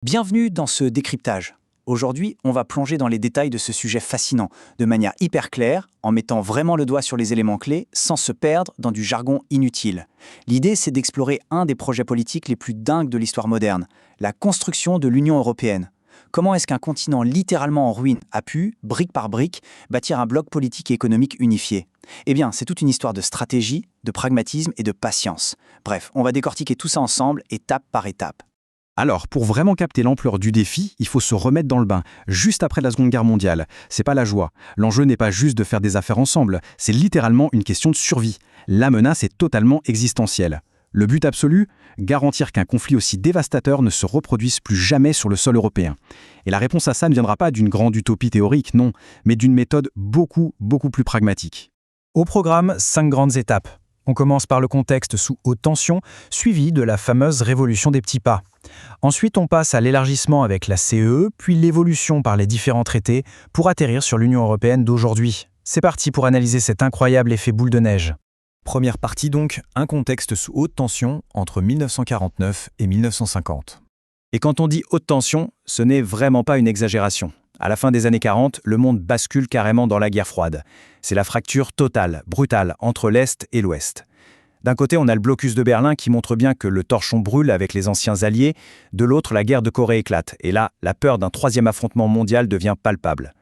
Bienvenue dans ce décryptage. Aujourd'hui, on va plonger dans les détails de ce sujet fascinant, de manière hyper claire, en mettant vraiment le doigt sur les éléments clés, sans se perdre dans du jargon inutile. L'idée, c'est d'explorer un des projets politiques les plus dingues de l'histoire moderne, la construction de l'Union européenne. Comment est-ce qu'un continent littéralement en ruine a pu, brique par brique, bâtir un bloc politique et économique unifié? Eh bien, c'est toute une histoire de stratégie, de pragmatisme et de patience. Bref, on va décortiquer tout ça ensemble, étape par étape. Alors, pour vraiment capter l'ampleur du défi, il faut se remettre dans le bain, juste après la Seconde Guerre mondiale. C'est pas la joie. L'enjeu n'est pas juste de faire des affaires ensemble, c'est littéralement une question de survie. La menace est totalement existentielle. Le but absolu? Garantir qu'un conflit aussi dévastateur ne se reproduise plus jamais sur le sol européen. Et la réponse à ça ne viendra pas d'une grande utopie théorique, non, mais d'une méthode beaucoup plus pragmatique. Au programme, 5 grandes étapes. On commence par le contexte sous haute tension, suivi de la fameuse révolution des petits pas. Ensuite, on passe à l'élargissement avec la CEE, puis l'évolution par les différents traités pour atterrir sur l'Union européenne d'aujourd'hui. C'est parti pour analyser cet incroyable effet boule de neige. Première partie donc, un contexte sous haute tension entre 1949 et 1950. Et quand on dit haute tension, ce n'est vraiment pas une exagération. À la fin des années 40, le monde bascule carrément dans la guerre froide. C'est la fracture totale, brutale, entre l'Est et l'Ouest. D'un côté, on a le blocus de Berlin qui montre bien que le torchon brûle avec les anciens alliés. De l'autre, la guerre de Corée éclate. Et là, la peur d'un troisième affrontement mondial devient palpable.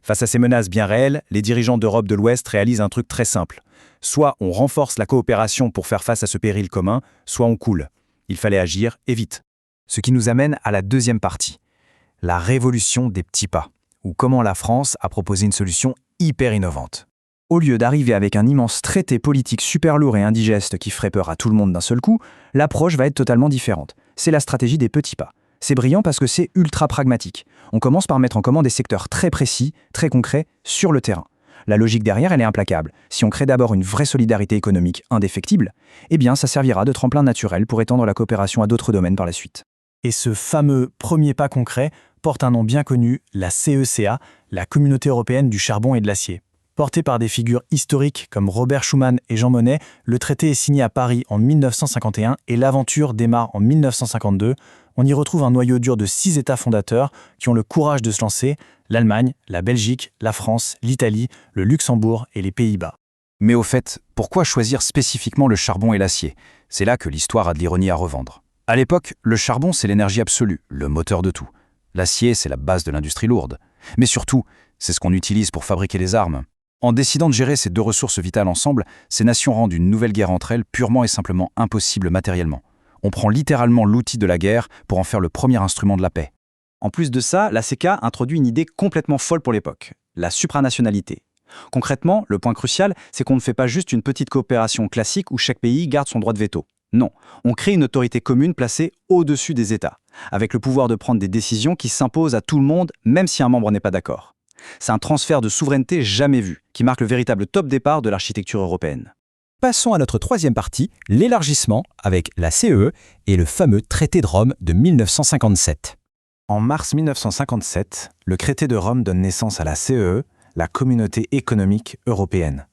Face à ces menaces bien réelles, les dirigeants d'Europe de l'Ouest réalisent un truc très simple. Soit on renforce la coopération pour faire face à ce péril commun, soit on coule. Il fallait agir, et vite. Ce qui nous amène à la deuxième partie. La révolution des petits pas, ou comment la France a proposé une solution hyper innovante. Au lieu d'arriver avec un immense traité politique super lourd et indigeste qui ferait peur à tout le monde d'un seul coup, l'approche va être totalement différente. C'est la stratégie des petits pas. C'est brillant parce que c'est ultra pragmatique. On commence par mettre en commun des secteurs très précis, très concrets, sur le terrain. La logique derrière, elle est implacable. Si on crée d'abord une vraie solidarité économique indéfectible, eh bien ça servira de tremplin naturel pour étendre la coopération à d'autres domaines par la suite. Et ce fameux premier pas concret porte un nom bien connu, la CECA, la Communauté européenne du charbon et de l'acier. Porté par des figures historiques comme Robert Schuman et Jean Monnet, le traité est signé à Paris en 1951 et l'aventure démarre en 1952. On y retrouve un noyau dur de 6 États fondateurs qui ont le courage de se lancer, l'Allemagne, la Belgique, la France, l'Italie, le Luxembourg et les Pays-Bas. Mais au fait, pourquoi choisir spécifiquement le charbon et l'acier? C'est là que l'histoire a de l'ironie à revendre. À l'époque, le charbon, c'est l'énergie absolue, le moteur de tout. L'acier, c'est la base de l'industrie lourde. Mais surtout, c'est ce qu'on utilise pour fabriquer les armes. En décidant de gérer ces deux ressources vitales ensemble, ces nations rendent une nouvelle guerre entre elles purement et simplement impossible matériellement. On prend littéralement l'outil de la guerre pour en faire le premier instrument de la paix. En plus de ça, la CECA introduit une idée complètement folle pour l'époque, la supranationalité. Concrètement, le point crucial, c'est qu'on ne fait pas juste une petite coopération classique où chaque pays garde son droit de veto. Non, on crée une autorité commune placée au-dessus des États, avec le pouvoir de prendre des décisions qui s'imposent à tout le monde, même si un membre n'est pas d'accord. C'est un transfert de souveraineté jamais vu, qui marque le véritable top départ de l'architecture européenne. Passons à notre troisième partie, l'élargissement avec la CEE et le fameux traité de Rome de 1957. En mars 1957, le traité de Rome donne naissance à la CEE, la Communauté économique européenne.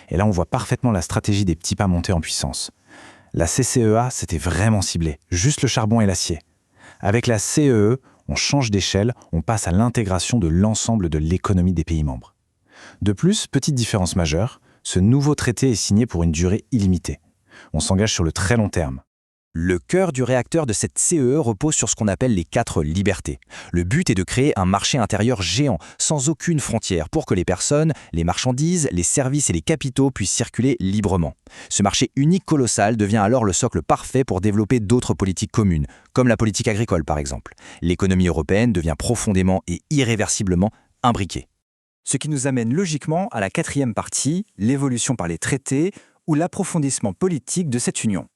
Et là, on voit parfaitement la stratégie des petits pas monter en puissance. La CCEA, c'était vraiment ciblé, juste le charbon et l'acier. Avec la CEE, on change d'échelle, on passe à l'intégration de l'ensemble de l'économie des pays membres. De plus, petite différence majeure, ce nouveau traité est signé pour une durée illimitée. On s'engage sur le très long terme. Le cœur du réacteur de cette CEE repose sur ce qu'on appelle les 4 libertés. Le but est de créer un marché intérieur géant, sans aucune frontière, pour que les personnes, les marchandises, les services et les capitaux puissent circuler librement. Ce marché unique colossal devient alors le socle parfait pour développer d'autres politiques communes, comme la politique agricole par exemple. L'économie européenne devient profondément et irréversiblement imbriquée. Ce qui nous amène logiquement à la quatrième partie, l'évolution par les traités ou l'approfondissement politique de cette union.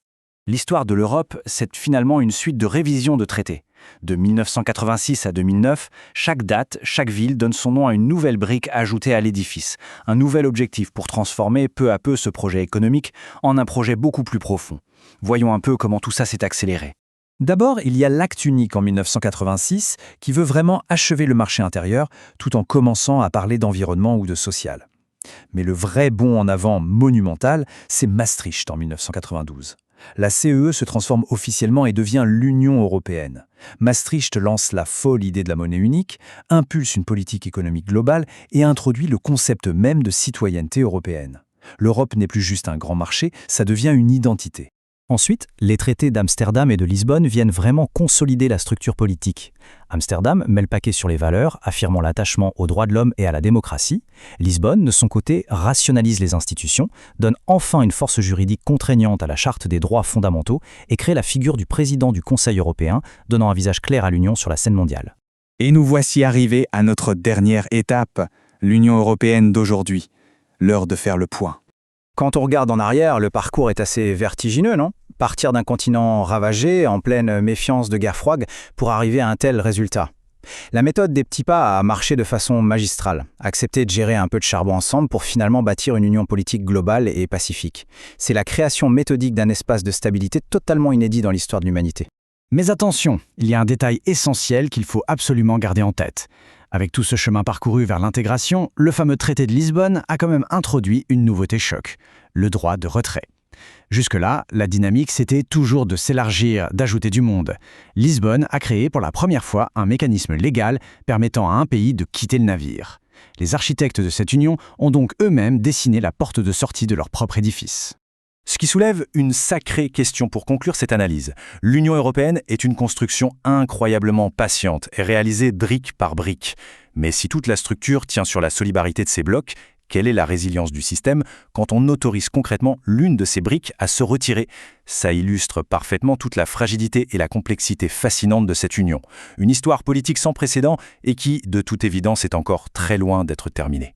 L'histoire de l'Europe, c'est finalement une suite de révisions de traités. De 1986 à 2009, chaque date, chaque ville donne son nom à une nouvelle brique ajoutée à l'édifice, un nouvel objectif pour transformer peu à peu ce projet économique en un projet beaucoup plus profond. Voyons un peu comment tout ça s'est accéléré. D'abord, il y a l'acte unique en 1986 qui veut vraiment achever le marché intérieur tout en commençant à parler d'environnement ou de social. Mais le vrai bond en avant monumental, c'est Maastricht en 1992. La CEE se transforme officiellement et devient l'Union européenne. Maastricht lance la folle idée de la monnaie unique, impulse une politique économique globale et introduit le concept même de citoyenneté européenne. L'Europe n'est plus juste un grand marché, ça devient une identité. Ensuite, les traités d'Amsterdam et de Lisbonne viennent vraiment consolider la structure politique. Amsterdam met le paquet sur les valeurs, affirmant l'attachement aux droits de l'homme et à la démocratie. Lisbonne, de son côté, rationalise les institutions, donne enfin une force juridique contraignante à la Charte des droits fondamentaux et crée la figure du président du Conseil européen, donnant un visage clair à l'Union sur la scène mondiale. Et nous voici arrivés à notre dernière étape, l'Union européenne d'aujourd'hui. L'heure de faire le point. Quand on regarde en arrière, le parcours est assez vertigineux, non? Partir d'un continent ravagé, en pleine méfiance de guerre froide, pour arriver à un tel résultat. La méthode des petits pas a marché de façon magistrale. Accepter de gérer un peu de charbon ensemble pour finalement bâtir une union politique globale et pacifique. C'est la création méthodique d'un espace de stabilité totalement inédit dans l'histoire de l'humanité. Mais attention, il y a un détail essentiel qu'il faut absolument garder en tête. Avec tout ce chemin parcouru vers l'intégration, le fameux traité de Lisbonne a quand même introduit une nouveauté choc, le droit de retrait. Jusque-là, la dynamique c'était toujours de s'élargir, d'ajouter du monde. Lisbonne a créé pour la première fois un mécanisme légal permettant à un pays de quitter le navire. Les architectes de cette union ont donc eux-mêmes dessiné la porte de sortie de leur propre édifice. Ce qui soulève une sacrée question pour conclure cette analyse. L'Union européenne est une construction incroyablement patiente et réalisée brique par brique. Mais si toute la structure tient sur la solidarité de ses blocs, quelle est la résilience du système quand on autorise concrètement l'une de ces briques à se retirer? Ça illustre parfaitement toute la fragilité et la complexité fascinante de cette union. Une histoire politique sans précédent et qui, de toute évidence, est encore très loin d'être terminée.